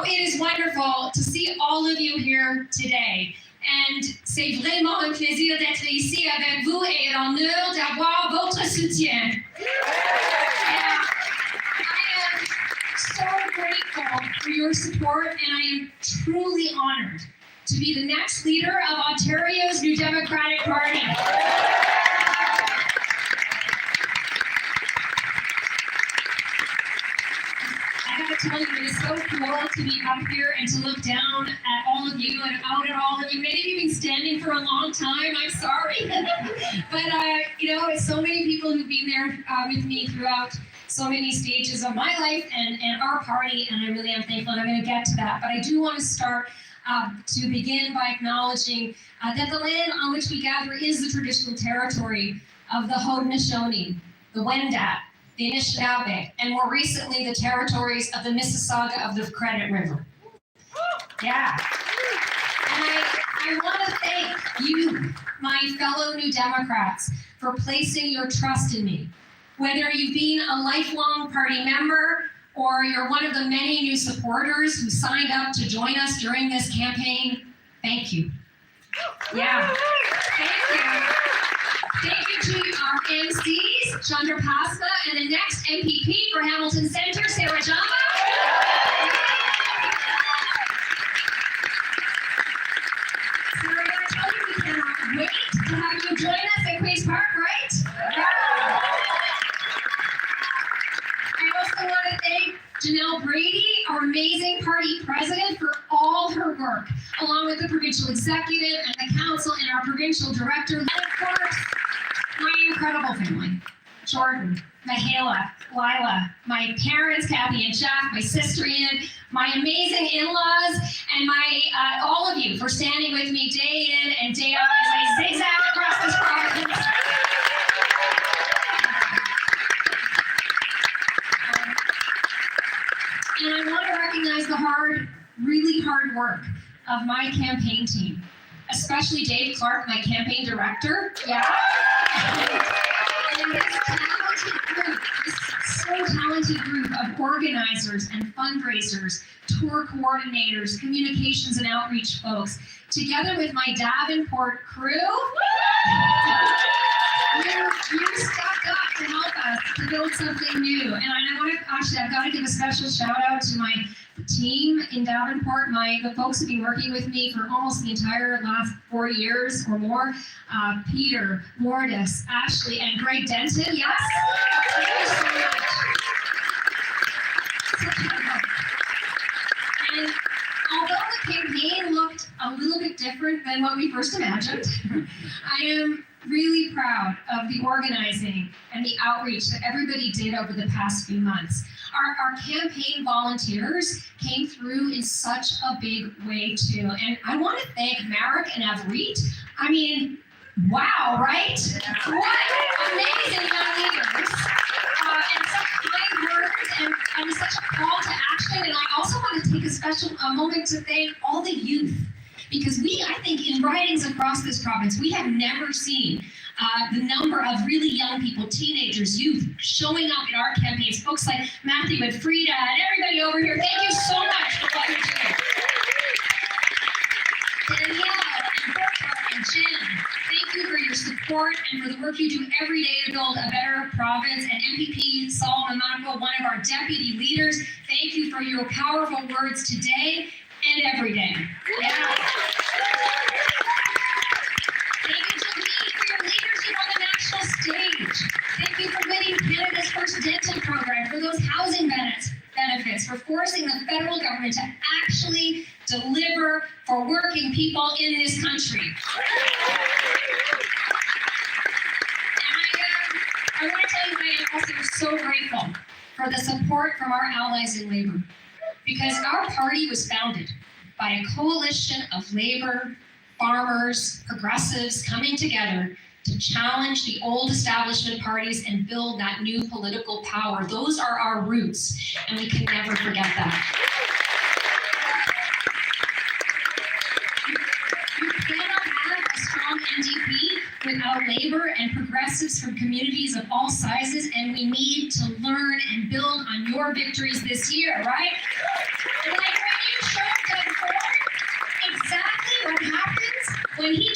it is wonderful to see all of you here today. And c'est vraiment un plaisir d'être ici avec vous et un honneur d'avoir votre soutien. I am so grateful for your support, and I am truly honored to be the next leader of Ontario's New Democratic Party. I gotta tell you, it is so cool to be up here and to look down at all of you and out at all of you. Maybe you've been standing for a long time, I'm sorry. But it's so many people who've been there with me throughout so many stages of my life and our party, and I really am thankful, and I'm gonna get to that. But I do want to start to begin by acknowledging that the land on which we gather is the traditional territory of the Haudenosaunee, the Wendat, the Anishinaabe, and more recently the territories of the Mississauga of the Credit River. Yeah. And I want to thank you, my fellow New Democrats, for placing your trust in me. Whether you've been a lifelong party member or you're one of the many new supporters who signed up to join us during this campaign, thank you. Yeah, thank you. Thank you to our MCs, Chandra Pasma, and the next MPP for Hamilton Centre, Sarah Jamba. Sarah, I tell you, we cannot wait to have you join us at Queen's Park, right? Yeah. I also want to thank Janelle Brady, our amazing party president, for all her work, along with the provincial executive and the council and our provincial director, and of course, my incredible family, Jordan, Michaela, Lila, my parents, Kathy and Jeff, my sister Ian, my amazing in-laws, and all of you for standing with me day in and day out as I zigzag across this province. And I want to recognize the really hard work of my campaign team, especially Dave Clark, my campaign director. Yeah. And this talented group of organizers and fundraisers, tour coordinators, communications and outreach folks, together with my Davenport crew, you stepped up to help us to build something new. And I've got to give a special shout out to my team in Davenport, the folks who've been working with me for almost the entire last 4 years or more. Peter, Mortis, Ashley, and Greg Denton. Yes? Thank you so much. And although the campaign looked a little bit different than what we first imagined, I am really proud of the organizing and the outreach that everybody did over the past few months. Our campaign volunteers came through in such a big way too. And I want to thank Marek and Avrit. I mean, wow, right? What amazing young leaders. And such kind words and such a call to action. And I also want to take a moment to thank all the youth. Because I think in ridings across this province, we have never seen the number of really young people, teenagers, youth, showing up in our campaigns. Folks like Matthew and Frida and everybody over here, thank you so much for what you're doing. Danielle and Bertha and Jim, thank you for your support and for the work you do every day to build a better province. And MPP Solomon Mako, one of our deputy leaders, thank you for your powerful words today and every day. Yeah. Thank you to me for your leadership on the national stage. Thank you for winning Canada's first dental program, for those housing benefits, for forcing the federal government to actually deliver for working people in this country. And I want to tell you, I am also so grateful for the support from our allies in Labour. Because our party was founded by a coalition of Labour, farmers, progressives coming together to challenge the old establishment parties and build that new political power. Those are our roots, and we can never forget that. You cannot have a strong NDP without Labour and progressives from communities of all sizes, and we need to learn and build on your victories this year, right? And like when you what happens when he